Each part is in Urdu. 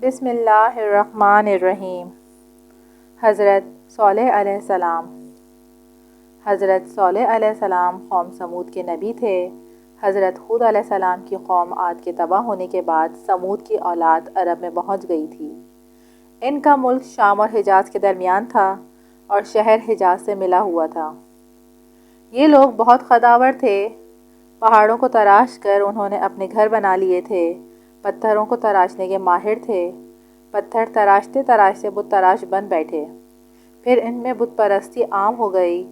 بسم اللہ الرحمن الرحیم۔ حضرت صالح علیہ السلام۔ حضرت صالح علیہ السلام قوم سمود کے نبی تھے۔ حضرت ہود علیہ السلام کی قوم عاد کے تباہ ہونے کے بعد سمود کی اولاد عرب میں پہنچ گئی تھی۔ ان کا ملک شام اور حجاز کے درمیان تھا اور شہر حجاز سے ملا ہوا تھا۔ یہ لوگ بہت خداور تھے۔ پہاڑوں کو تراش کر انہوں نے اپنے گھر بنا لیے تھے۔ پتھروں کو تراشنے کے ماہر تھے۔ پتھر تراشتے تراشتے بت تراش بن بیٹھے۔ پھر ان میں بت پرستی عام ہو گئی۔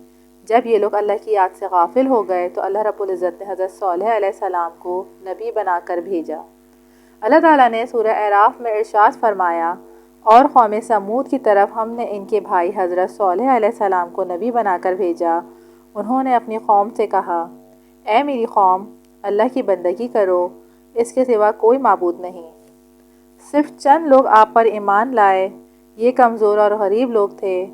جب یہ لوگ اللہ کی یاد سے غافل ہو گئے تو اللہ رب العزت نے حضرت صالح علیہ السلام کو نبی بنا کر بھیجا۔ اللہ تعالیٰ نے سورہ اعراف میں ارشاد فرمایا، اور قوم سمود کی طرف ہم نے ان کے بھائی حضرت صالح علیہ السلام کو نبی بنا کر بھیجا۔ انہوں نے اپنی قوم سے کہا، اے میری قوم، اللہ کی بندگی کرو، اس کے سوا کوئی معبود نہیں۔ صرف چند لوگ آپ پر ایمان لائے۔ یہ کمزور اور غریب لوگ تھے۔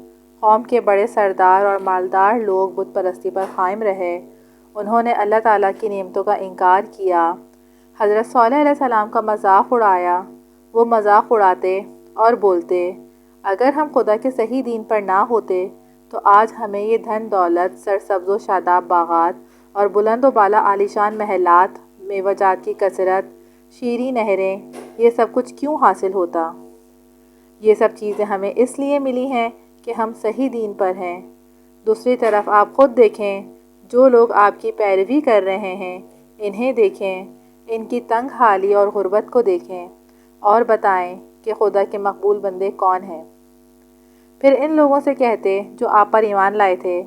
قوم کے بڑے سردار اور مالدار لوگ بت پرستی پر قائم رہے۔ انہوں نے اللہ تعالیٰ کی نعمتوں کا انکار کیا۔ حضرت صالح علیہ السلام کا مذاق اڑایا۔ وہ مذاق اڑاتے اور بولتے، اگر ہم خدا کے صحیح دین پر نہ ہوتے تو آج ہمیں یہ دھن دولت، سرسبز و شاداب باغات اور بلند و بالا عالیشان محلات، میوہ جات کی کثرت، شیریں نہریں، یہ سب کچھ کیوں حاصل ہوتا؟ یہ سب چیزیں ہمیں اس لیے ملی ہیں کہ ہم صحیح دین پر ہیں۔ دوسری طرف آپ خود دیکھیں، جو لوگ آپ کی پیروی کر رہے ہیں، انہیں دیکھیں، ان کی تنگ حالی اور غربت کو دیکھیں، اور بتائیں کہ خدا کے مقبول بندے کون ہیں۔ پھر ان لوگوں سے کہتے جو آپ پر ایمان لائے تھے،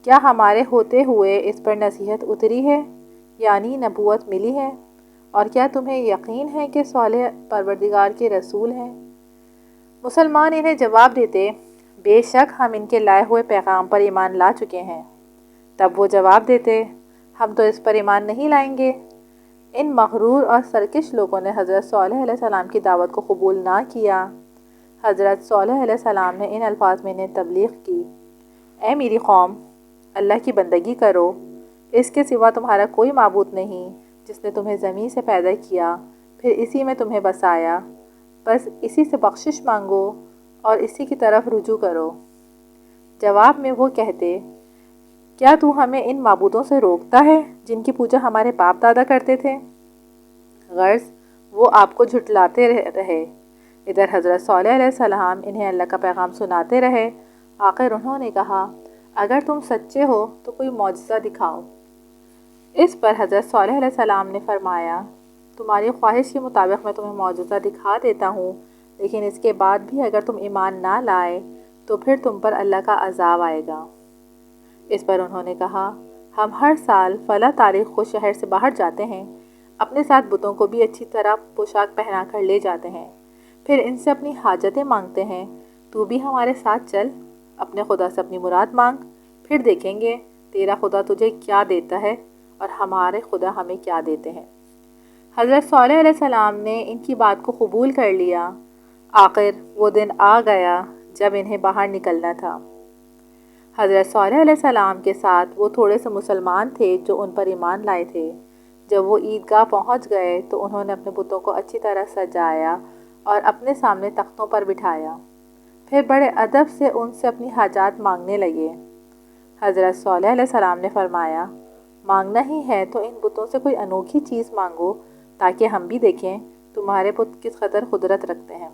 کیا ہمارے ہوتے ہوئے اس پر نصیحت اتری ہے، یعنی نبوت ملی ہے، اور کیا تمہیں یقین ہے کہ صالح پروردگار کے رسول ہیں؟ مسلمان انہیں جواب دیتے، بے شک ہم ان کے لائے ہوئے پیغام پر ایمان لا چکے ہیں۔ تب وہ جواب دیتے، ہم تو اس پر ایمان نہیں لائیں گے۔ ان مغرور اور سرکش لوگوں نے حضرت صالح علیہ السلام کی دعوت کو قبول نہ کیا۔ حضرت صالح علیہ السلام نے ان الفاظ میں انہیں تبلیغ کی، اے میری قوم، اللہ کی بندگی کرو، اس کے سوا تمہارا کوئی معبود نہیں، جس نے تمہیں زمین سے پیدا کیا، پھر اسی میں تمہیں بسایا، بس اسی سے بخشش مانگو اور اسی کی طرف رجوع کرو۔ جواب میں وہ کہتے، کیا تو ہمیں ان معبودوں سے روکتا ہے جن کی پوجا ہمارے باپ دادا کرتے تھے؟ غرض وہ آپ کو جھٹلاتے رہے۔ ادھر حضرت صالح علیہ السلام انہیں اللہ کا پیغام سناتے رہے۔ آخر انہوں نے کہا، اگر تم سچے ہو تو کوئی معجزہ دکھاؤ۔ اس پر حضرت صالح علیہ السلام نے فرمایا، تمہاری خواہش کے مطابق میں تمہیں معجزہ دکھا دیتا ہوں، لیکن اس کے بعد بھی اگر تم ایمان نہ لائے تو پھر تم پر اللہ کا عذاب آئے گا۔ اس پر انہوں نے کہا، ہم ہر سال فلاں تاریخ کو شہر سے باہر جاتے ہیں، اپنے ساتھ بتوں کو بھی اچھی طرح پوشاک پہنا کر لے جاتے ہیں، پھر ان سے اپنی حاجتیں مانگتے ہیں۔ تو بھی ہمارے ساتھ چل، اپنے خدا سے اپنی مراد مانگ، پھر دیکھیں گے تیرا خدا تجھے کیا دیتا ہے اور ہمارے خدا ہمیں کیا دیتے ہیں۔ حضرت صالح علیہ السلام نے ان کی بات کو قبول کر لیا۔ آخر وہ دن آ گیا جب انہیں باہر نکلنا تھا۔ حضرت صالح علیہ السلام کے ساتھ وہ تھوڑے سے مسلمان تھے جو ان پر ایمان لائے تھے۔ جب وہ عیدگاہ پہنچ گئے تو انہوں نے اپنے بتوں کو اچھی طرح سجایا اور اپنے سامنے تختوں پر بٹھایا، پھر بڑے ادب سے ان سے اپنی حاجات مانگنے لگے۔ حضرت صالح علیہ السلام نے فرمایا، مانگنا ہی ہے تو ان بتوں سے کوئی انوکھی چیز مانگو تاکہ ہم بھی دیکھیں تمہارے بت کس قدر قدرت رکھتے ہیں۔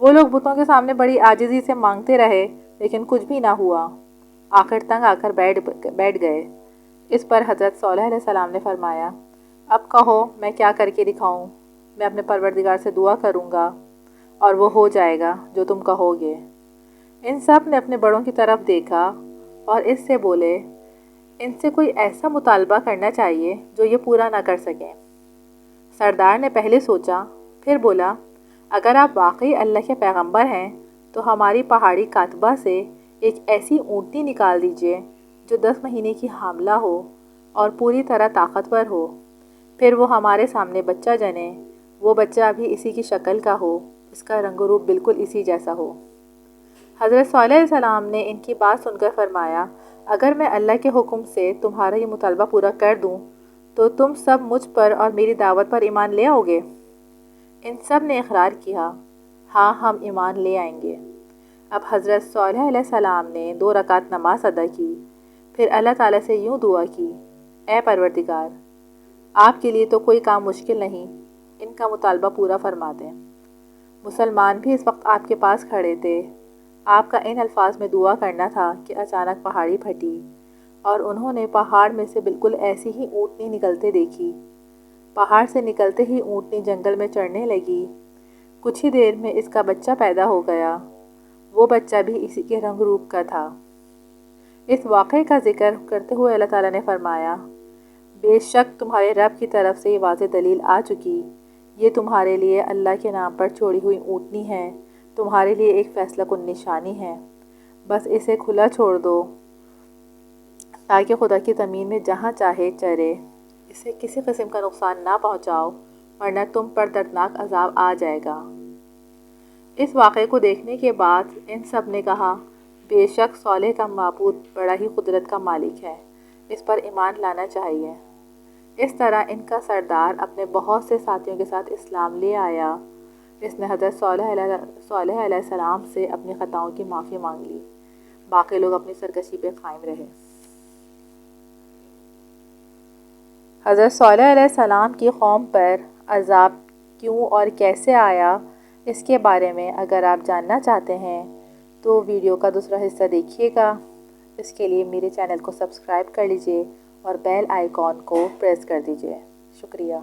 وہ لوگ بتوں کے سامنے بڑی عاجزی سے مانگتے رہے، لیکن کچھ بھی نہ ہوا۔ آخر تنگ آ کر بیٹھ گئے۔ اس پر حضرت صالح علیہ السلام نے فرمایا، اب کہو میں کیا کر کے دکھاؤں؟ میں اپنے پروردگار سے دعا کروں گا اور وہ ہو جائے گا جو تم کہو گے۔ ان سب نے اپنے بڑوں کی طرف دیکھا اور اس سے بولے، ان سے کوئی ایسا مطالبہ کرنا چاہیے جو یہ پورا نہ کر سکیں۔ سردار نے پہلے سوچا، پھر بولا، اگر آپ واقعی اللہ کے پیغمبر ہیں تو ہماری پہاڑی کاتبہ سے ایک ایسی اونٹنی نکال دیجئے جو 10 مہینے کی حاملہ ہو اور پوری طرح طاقتور ہو، پھر وہ ہمارے سامنے بچہ جنے، وہ بچہ بھی اسی کی شکل کا ہو، اس کا رنگ و روپ بالکل اسی جیسا ہو۔ حضرت صالح علیہ السلام نے ان کی بات سن کر فرمایا، اگر میں اللہ کے حکم سے تمہارا یہ مطالبہ پورا کر دوں تو تم سب مجھ پر اور میری دعوت پر ایمان لے آؤ گے؟ ان سب نے اقرار کیا، ہاں ہم ایمان لے آئیں گے۔ اب حضرت صالح علیہ السلام نے 2 رکعت نماز ادا کی، پھر اللہ تعالیٰ سے یوں دعا کی، اے پروردگار، آپ کے لیے تو کوئی کام مشکل نہیں، ان کا مطالبہ پورا فرما دیں۔ مسلمان بھی اس وقت آپ کے پاس کھڑے تھے۔ آپ کا ان الفاظ میں دعا کرنا تھا کہ اچانک پہاڑی پھٹی اور انہوں نے پہاڑ میں سے بالکل ایسی ہی اونٹنی نکلتے دیکھی۔ پہاڑ سے نکلتے ہی اونٹنی جنگل میں چڑھنے لگی۔ کچھ ہی دیر میں اس کا بچہ پیدا ہو گیا۔ وہ بچہ بھی اسی کے رنگ روپ کا تھا۔ اس واقعے کا ذکر کرتے ہوئے اللہ تعالیٰ نے فرمایا، بے شک تمہارے رب کی طرف سے یہ واضح دلیل آ چکی، یہ تمہارے لیے اللہ کے نام پر چھوڑی ہوئی اونٹنی ہے، تمہارے لیے ایک فیصلہ کن نشانی ہے، بس اسے کھلا چھوڑ دو تاکہ خدا کی زمین میں جہاں چاہے چرے، اسے کسی قسم کا نقصان نہ پہنچاؤ ورنہ تم پر دردناک عذاب آ جائے گا۔ اس واقعے کو دیکھنے کے بعد ان سب نے کہا، بے شک صالح کا معبود بڑا ہی قدرت کا مالک ہے، اس پر ایمان لانا چاہیے۔ اس طرح ان کا سردار اپنے بہت سے ساتھیوں کے ساتھ اسلام لے آیا۔ اس نے حضرت صالح علیہ السلام سے اپنی خطاؤں کی معافی مانگ لی۔ باقی لوگ اپنی سرکشی پہ قائم رہے۔ حضرت صالح علیہ السلام کی قوم پر عذاب کیوں اور کیسے آیا، اس کے بارے میں اگر آپ جاننا چاہتے ہیں تو ویڈیو کا دوسرا حصہ دیکھیے گا۔ اس کے لیے میرے چینل کو سبسکرائب کر لیجئے اور بیل آئیکن کو پریس کر دیجئے۔ شکریہ۔